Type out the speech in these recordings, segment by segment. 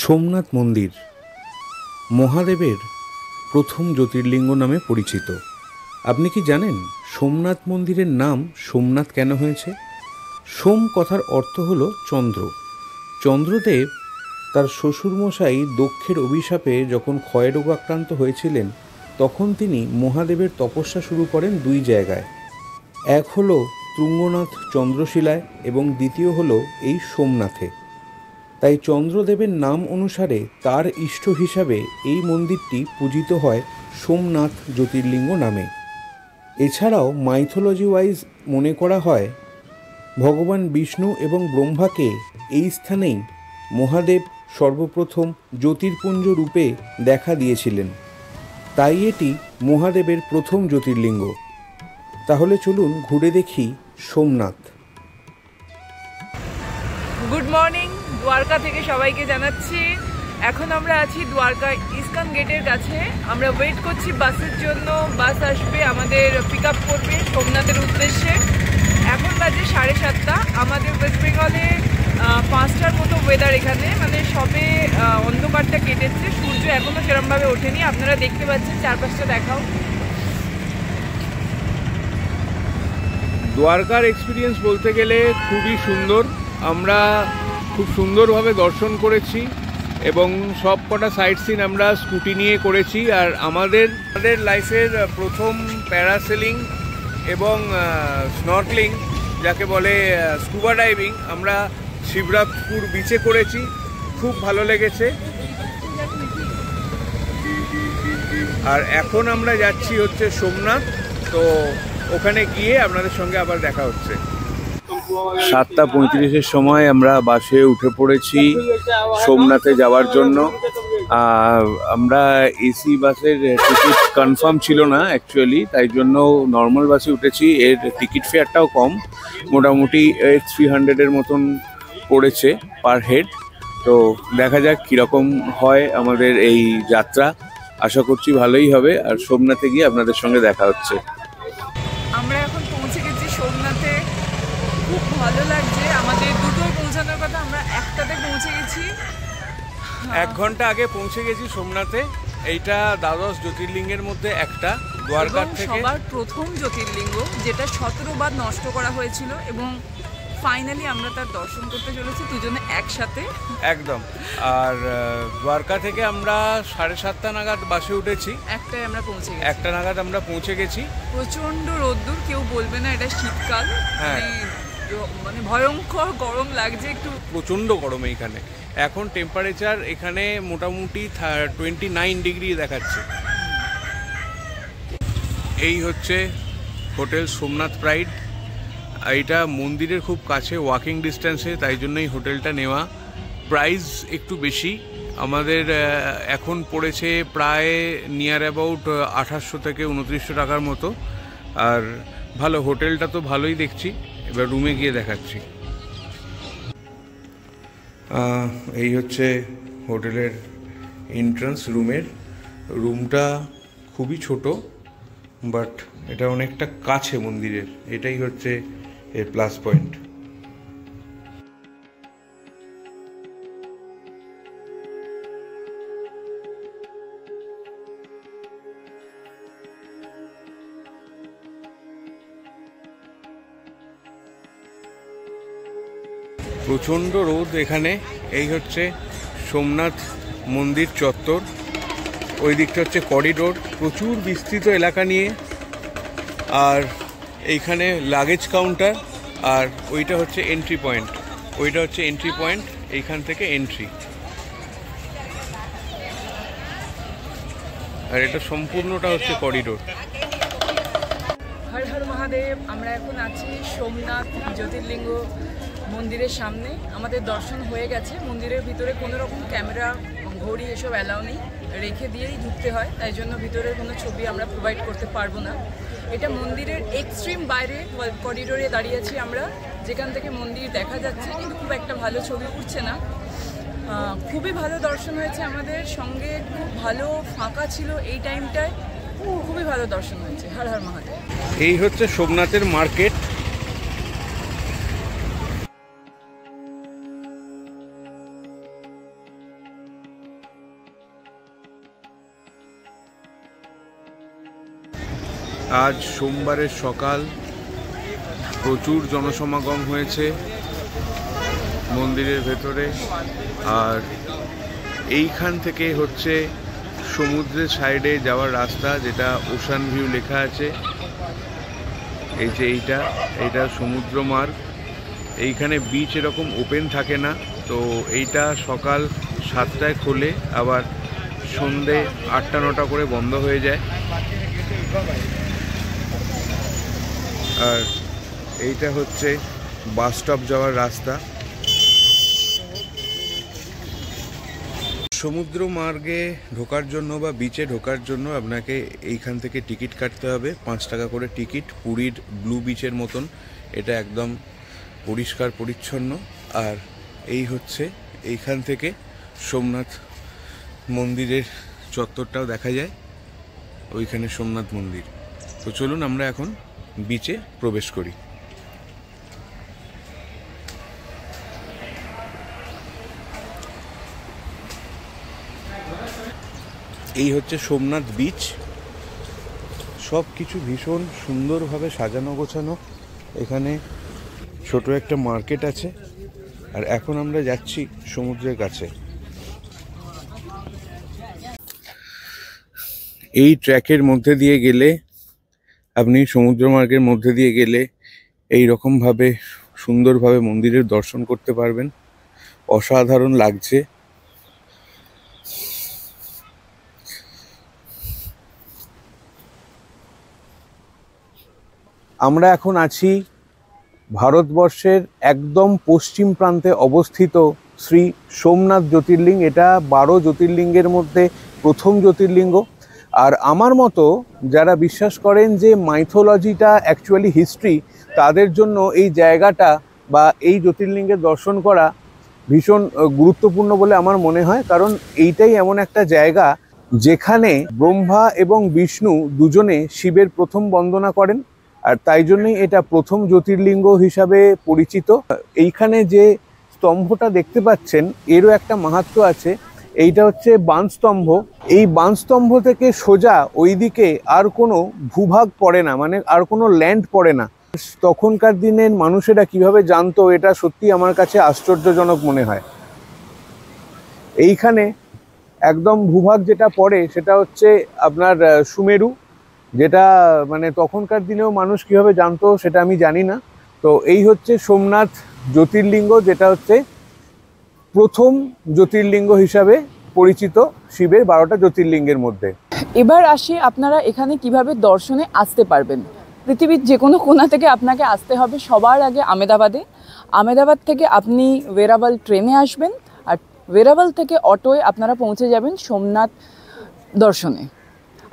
সোমনাথ মন্দির মহাদেবের প্রথম জ্যোতির্লিঙ্গ নামে পরিচিত। আপনি কি জানেন সোমনাথ মন্দিরের নাম সোমনাথ কেন হয়েছে? সোম কথার অর্থ হল চন্দ্র। চন্দ্রদেব তার শ্বশুরমশাই দক্ষের অভিশাপে যখন ক্ষয়রোগ আক্রান্ত হয়েছিলেন, তখন তিনি মহাদেবের তপস্যা শুরু করেন দুই জায়গায়। এক হলো তুঙ্গনাথ চন্দ্রশিলায় এবং দ্বিতীয় হলো এই সোমনাথে। তাই চন্দ্রদেবের নাম অনুসারে তার ইষ্ট হিসাবে এই মন্দিরটি পূজিত হয় সোমনাথ জ্যোতির্লিঙ্গ নামে। এছাড়াও মাইথোলজি ওয়াইজ মনে করা হয় ভগবান বিষ্ণু এবং ব্রহ্মাকে এই স্থানেই মহাদেব সর্বপ্রথম জ্যোতির্পুঞ্জ রূপে দেখা দিয়েছিলেন। তাই এটি মহাদেবের প্রথম জ্যোতির্লিঙ্গ। তাহলে চলুন ঘুরে দেখি সোমনাথ। গুড মর্নিং, দ্বারকা থেকে সবাইকে জানাচ্ছি। এখন আমরা আছি দ্বারকা ইস্কন গেটের কাছে। আমরা ওয়েট করছি বাসের জন্য। বাস আসবে, আমাদের পিক আপ করবে সোমনাথের উদ্দেশ্যে। এখন বাজে 7:30। আমাদের ওয়েস্ট বেঙ্গলে 5টার মতো ওয়েদার এখানে, মানে সবে অন্ধকারটা কেটেছে, সূর্য এখনও সেরমভাবে ওঠেনি। আপনারা দেখতে পাচ্ছেন, চারপাশটা দেখাও। দ্বারকার এক্সপিরিয়েন্স বলতে গেলে খুবই সুন্দর। আমরা খুব সুন্দরভাবে দর্শন করেছি এবং সব কটা সাইট সিন আমরা স্কুটি নিয়ে করেছি। আর আমাদের লাইফের প্রথম প্যারাসেলিং এবং স্নর্কলিং, যাকে বলে স্কুবা ডাইভিং, আমরা শিবরাতপুর বিচে করেছি। খুব ভালো লেগেছে। আর এখন আমরা যাচ্ছি হচ্ছে সোমনাথ। তো ওখানে গিয়ে আপনাদের সঙ্গে আবার দেখা হচ্ছে। 7:35-এর সময় আমরা বাসে উঠে পড়েছি সোমনাথে যাওয়ার জন্য। আমরা এসি বাসের টিকিট কনফার্ম ছিল না অ্যাকচুয়ালি, তাই জন্য নর্মাল বাসে উঠেছি। এর টিকিট ফেয়ারটাও কম, মোটামুটি 300-এর মতন পড়েছে পার হেড। তো দেখা যাক কীরকম হয় আমাদের এই যাত্রা। আশা করছি ভালোই হবে। আর সোমনাথে গিয়ে আপনাদের সঙ্গে দেখা হচ্ছে। আমরা এখন পৌঁছে গেছি সোমনাথে। খুব ভালো লাগছে। আমাদের দুটোই পৌঁছানোর কথা, আমরা একটাতে পৌঁছে গেছি। 1 ঘন্টা আগে পৌঁছে গেছি সোমনাথে। এইটা দ্বাদশ জ্যোতির্লিঙ্গের মধ্যে একটা, দ্বারকার থেকে সবার প্রথম জ্যোতির্লিঙ্গ, যেটা 17 বার নষ্ট করা হয়েছিল। এবং ফাইনালি আমরা তার দর্শন করতে চলেছি দুজনে একসাথে, একদম। আর দ্বারকা থেকে আমরা 7:30 নাগাদ বাসে উঠেছি। 1টা নাগাদ আমরা পৌঁছে গেছি। প্রচন্ড রোদ্দুর, কেউ বলবে না এটা শীতকাল। হ্যাঁ, মানে ভয়ঙ্কর গরম লাগছে, একটু প্রচণ্ড গরম এইখানে। এখন টেম্পারেচার এখানে মোটামুটি 29 ডিগ্রি দেখাচ্ছে। এই হচ্ছে হোটেল সোমনাথ প্রাইড। এইটা মন্দিরের খুব কাছে, ওয়াকিং ডিস্টেন্সে, তাই জন্যই হোটেলটা নেওয়া। প্রাইস একটু বেশি আমাদের এখন পড়েছে প্রায় নিয়ার অ্যাবাউট 2800 থেকে 2900 টাকার মতো। আর ভালো, হোটেলটা তো ভালোই দেখছি। এবার রুমে গিয়ে দেখাচ্ছি। এই হচ্ছে হোটেলের এন্ট্রান্স রুমের। রুমটা খুবই ছোট, বাট এটা অনেকটা কাছে মন্দিরের, এটাই হচ্ছে এর প্লাস পয়েন্ট। প্রচণ্ড রোদ এখানে। এই হচ্ছে সোমনাথ মন্দির চত্বর। ওই দিকটা হচ্ছে করিডোর, প্রচুর বিস্তৃত এলাকা নিয়ে। আর এইখানে লাগেজ কাউন্টার, আর ওইটা হচ্ছে এন্ট্রি পয়েন্ট। এইখান থেকে এন্ট্রি। আর এটা সম্পূর্ণটা হচ্ছে করিডোর। হর হর মহাদেব। আমরা এখন আছি সোমনাথ জ্যোতির্লিঙ্গ মন্দিরের সামনে। আমাদের দর্শন হয়ে গেছে। মন্দিরের ভিতরে কোনো রকম ক্যামেরা, ঘড়ি এসব অ্যালাউ নেই, রেখে দিয়েই ঢুকতে হয়। তাই জন্য ভিতরের কোনো ছবি আমরা প্রোভাইড করতে পারবো না। এটা মন্দিরের এক্সট্রিম বাইরে করিডোরে দাঁড়িয়ে আছি আমরা, যেখান থেকে মন্দির দেখা যাচ্ছে, কিন্তু খুব একটা ভালো ছবি উঠছে না। খুবই ভালো দর্শন হয়েছে আমাদের। সঙ্গে খুব ভালো ফাঁকা ছিল এই টাইমটায়, খুবই ভালো দর্শন হয়েছে। হর হর মহাদেব। এই হচ্ছে সোমনাথের মার্কেট। আজ সোমবারের সকাল, প্রচুর জনসমাগম হয়েছে মন্দিরের ভেতরে। আর এইখান থেকে হচ্ছে সমুদ্রের সাইডে যাওয়ার রাস্তা, যেটা ওশান ভিউ লেখা আছে। এই যে এইটা সমুদ্র মার্গ। এইখানে বিচ এরকম ওপেন থাকে না, তো এইটা সকাল 7টায় খোলে, আবার সন্ধে 8টা-9টা করে বন্ধ হয়ে যায়। আর এইটা হচ্ছে বাস স্টপ যাওয়ার রাস্তা। সমুদ্র মার্গে ঢোকার জন্য বা বিচে ঢোকার জন্য আপনাকে এইখান থেকে টিকিট কাটতে হবে, 5 টাকা করে টিকিট। পুরীর ব্লু বিচের মতন এটা একদম পরিষ্কার পরিচ্ছন্ন। আর এই হচ্ছে এইখান থেকে সোমনাথ মন্দিরের চত্বরটাও দেখা যায়, ওইখানে সোমনাথ মন্দির। তো চলুন আমরা এখন বিচে প্রবেশ করি। এই হচ্ছে সোমনাথ বিচ। সব কিছু ভীষণ সুন্দরভাবে সাজানো গোছানো। এখানে ছোট একটা মার্কেট আছে। আর এখন আমরা যাচ্ছি সমুদ্রের কাছে। এই ট্র্যাকের মধ্যে দিয়ে গেলে আপনি সমুদ্র মার্গের মধ্যে দিয়ে গেলে এই রকমভাবে সুন্দরভাবে মন্দিরের দর্শন করতে পারবেন। অসাধারণ লাগছে। আমরা এখন আছি ভারতবর্ষের একদম পশ্চিম প্রান্তে অবস্থিত শ্রী সোমনাথ জ্যোতির্লিঙ্গ। এটা 12 জ্যোতির্লিঙ্গের মধ্যে প্রথম জ্যোতির্লিঙ্গ। আর আমার মতো যারা বিশ্বাস করেন যে মাইথোলজিটা অ্যাকচুয়ালি হিস্ট্রি, তাদের জন্য এই জায়গাটা বা এই জ্যোতির্লিঙ্গের দর্শন করা ভীষণ গুরুত্বপূর্ণ বলে আমার মনে হয়। কারণ এইটাই এমন একটা জায়গা যেখানে ব্রহ্মা এবং বিষ্ণু দুজনে শিবের প্রথম বন্দনা করেন। আর তাই জন্যই এটা প্রথম জ্যোতির্লিঙ্গ হিসাবে পরিচিত। এইখানে যে স্তম্ভটা দেখতে পাচ্ছেন, এরও একটা মাহাত্ম্য আছে। এইটা হচ্ছে বানস্তম্ভ। এই বানস্তম্ভ থেকে সোজা ওইদিকে আর কোনো ভূভাগ পড়ে না, মানে আর কোনো ল্যান্ড পড়ে না। তখনকার দিনের মানুষেরা কিভাবে জানতো, এটা সত্যি আমার কাছে আশ্চর্যজনক মনে হয়। এইখানে একদম ভূভাগ যেটা পড়ে সেটা হচ্ছে আপনার সুমেরু, যেটা মানে তখনকার দিনেও মানুষ কিভাবে জানতো সেটা আমি জানি না। তো এই হচ্ছে সোমনাথ জ্যোতির্লিঙ্গ, যেটা হচ্ছে প্রথম জ্যোতির্লিঙ্গ হিসাবে পরিচিত শিবের 12টা জ্যোতির্লিঙ্গের মধ্যে। এবার আসি আপনারা এখানে কিভাবে দর্শনে আসতে পারবেন। পৃথিবীর যে কোনো কোণা থেকে আপনাকে আসতে হবে। সবার আগে আমেদাবাদ থেকে আপনি ওয়েরাবল ট্রেনে আসবেন, আর ওয়েরাবল থেকে অটোয় আপনারা পৌঁছে যাবেন সোমনাথ দর্শনে।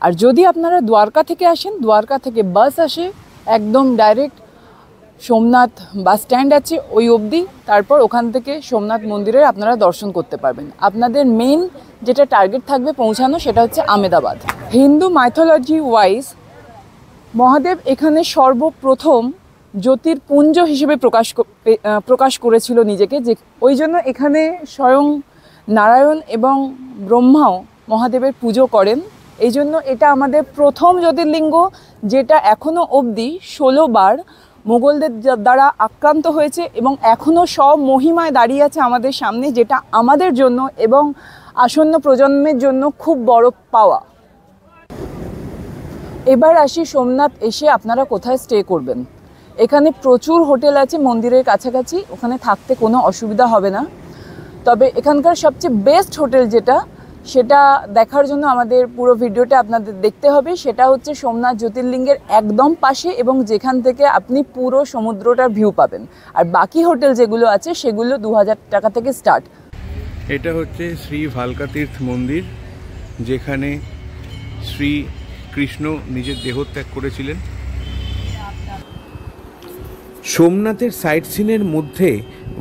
আর যদি আপনারা দ্বারকা থেকে আসেন, দ্বারকা থেকে বাস আসে একদম ডাইরেক্ট সোমনাথ বাস স্ট্যান্ড আছে ওই অবধি। তারপর ওখান থেকে সোমনাথ মন্দিরে আপনারা দর্শন করতে পারবেন। আপনাদের মেইন যেটা টার্গেট থাকবে পৌঁছানো, সেটা হচ্ছে আমেদাবাদ। হিন্দু মাইথোলজি ওয়াইজ মহাদেব এখানে সর্বপ্রথম জ্যোতির্পুঞ্জ হিসেবে প্রকাশ করেছিল নিজেকে, যে ওই জন্য এখানে স্বয়ং নারায়ণ এবং ব্রহ্মাও মহাদেবের পুজো করেন। এই জন্য এটা আমাদের প্রথম জ্যোতির্লিঙ্গ, যেটা এখনও অবধি 16 বার মোগলদের দ্বারা আক্রান্ত হয়েছে এবং এখনও সব মহিমায় দাঁড়িয়ে আছে আমাদের সামনে, যেটা আমাদের জন্য এবং আসন্ন প্রজন্মের জন্য খুব বড় পাওয়া। এবার আসি সোমনাথ এসে আপনারা কোথায় স্টে করবেন। এখানে প্রচুর হোটেল আছে মন্দিরের কাছাকাছি, ওখানে থাকতে কোনো অসুবিধা হবে না। তবে এখানকার সবচেয়ে বেস্ট হোটেল যেটা, সেটা দেখার জন্য আমাদের পুরো ভিডিওটা আপনাদের দেখতে হবে। সেটা হচ্ছে সোমনাথ জ্যোতির্লিঙ্গের একদম পাশে, এবং যেখান থেকে আপনি পুরো সমুদ্রটার ভিউ পাবেন। আর বাকি হোটেল যেগুলো আছে সেগুলো 2000 টাকা থেকে স্টার্ট। এটা হচ্ছে শ্রী ভালকা তীর্থ মন্দির, যেখানে শ্রী কৃষ্ণ নিজের দেহত্যাগ করেছিলেন। সোমনাথের সাইট সিনের মধ্যে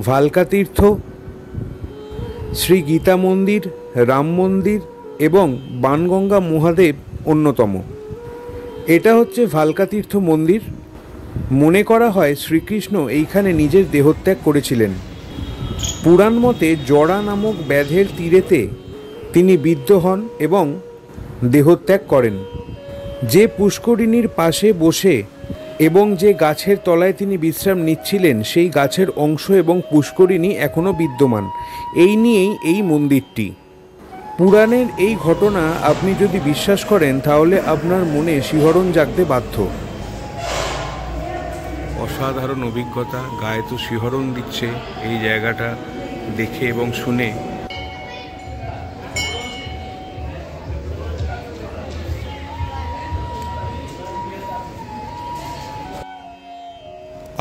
ভালকা তীর্থ, শ্রী গীতা মন্দির, রাম মন্দির এবং বাণগঙ্গা মহাদেব অন্যতম। এটা হচ্ছে ভালকা তীর্থ মন্দির। মনে করা হয় শ্রীকৃষ্ণ এইখানে নিজের দেহত্যাগ করেছিলেন। পুরাণ মতে জড়া নামক ব্যাধের তীরেতে তিনি বিদ্ধ হন এবং দেহত্যাগ করেন। যে পুষ্করিণীর পাশে বসে এবং যে গাছের তলায় তিনি বিশ্রাম নিচ্ছিলেন সেই গাছের অংশ এবং পুষ্করিণী এখনও বিদ্যমান। এই নিয়েই এই মন্দিরটি। পুরাণের এই ঘটনা আপনি যদি বিশ্বাস করেন তাহলে আপনার মনে শিহরণ জাগতে বাধ্য। অসাধারণ অভিজ্ঞতা, গায়ে তো শিহরণ দিচ্ছে এই জায়গাটা দেখে এবং শুনে।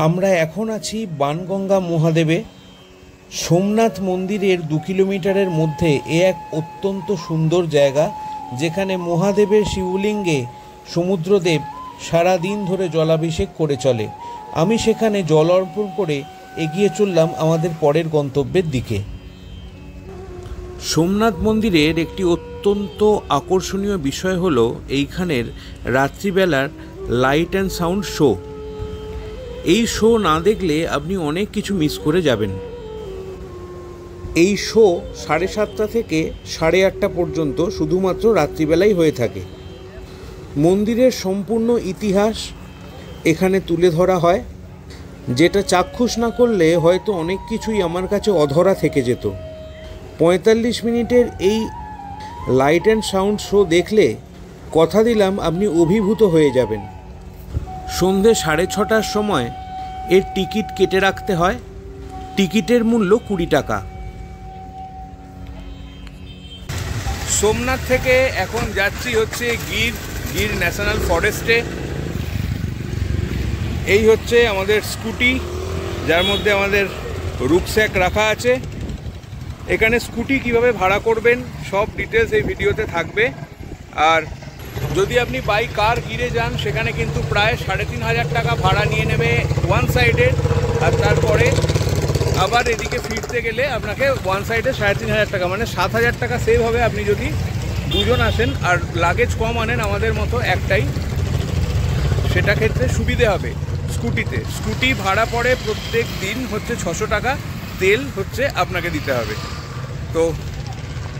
আমরা এখন আছি বাণগঙ্গা মহাদেবে। সোমনাথ মন্দিরের 2 কিলোমিটারের মধ্যে এ এক অত্যন্ত সুন্দর জায়গা, যেখানে মহাদেবের শিবলিঙ্গে সমুদ্রদেব সারাদিন ধরে জলাভিষেক করে চলে। আমি সেখানে জল অর্পণ করে এগিয়ে চললাম আমাদের পরের গন্তব্যের দিকে। সোমনাথ মন্দিরের একটি অত্যন্ত আকর্ষণীয় বিষয় হলো এইখানের রাত্রিবেলার লাইট অ্যান্ড সাউন্ড শো। এই শো না দেখলে আপনি অনেক কিছু মিস করে যাবেন। এই শো 7:30 থেকে 8:30 পর্যন্ত শুধুমাত্র রাত্রিবেলাই হয়ে থাকে। মন্দিরের সম্পূর্ণ ইতিহাস এখানে তুলে ধরা হয়, যেটা চাক্ষুষ না করলে হয়তো অনেক কিছুই আমার কাছে অধরা থেকে যেত। 45 মিনিটের এই লাইট অ্যান্ড সাউন্ড শো দেখলে কথা দিলাম আপনি অভিভূত হয়ে যাবেন। সন্ধে 6:30টার সময় এর টিকিট কেটে রাখতে হয়। টিকিটের মূল্য 20 টাকা। সোমনাথ থেকে এখন যাচ্ছি হচ্ছে গির ন্যাশনাল ফরেস্টে। এই হচ্ছে আমাদের স্কুটি, যার মধ্যে আমাদের রুকস্যাক রাখা আছে। এখানে স্কুটি কিভাবে ভাড়া করবেন সব ডিটেলস এই ভিডিওতে থাকবে। আর যদি আপনি বাই কার গিরে যান সেখানে কিন্তু প্রায় 3,500 টাকা ভাড়া নিয়ে নেবে ওয়ান সাইডের। আর তারপরে আবার এদিকে ফিরতে গেলে আপনাকে ওয়ান সাইডে 3,500 টাকা, মানে 7,000 টাকা সেভ হবে আপনি যদি দুজন আসেন আর লাগেজ কম আনেন আমাদের মতো একটাই, সেটা ক্ষেত্রে সুবিধে হবে। স্কুটি ভাড়া পড়ে প্রত্যেক দিন হচ্ছে 600 টাকা, তেল হচ্ছে আপনাকে দিতে হবে। তো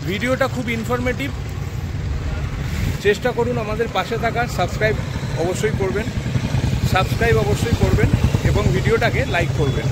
ভিডিওটা খুব ইনফরমেটিভ, চেষ্টা করুন আমাদের পাশে থাকার। সাবস্ক্রাইব অবশ্যই করবেন এবং ভিডিওটাকে লাইক করবেন।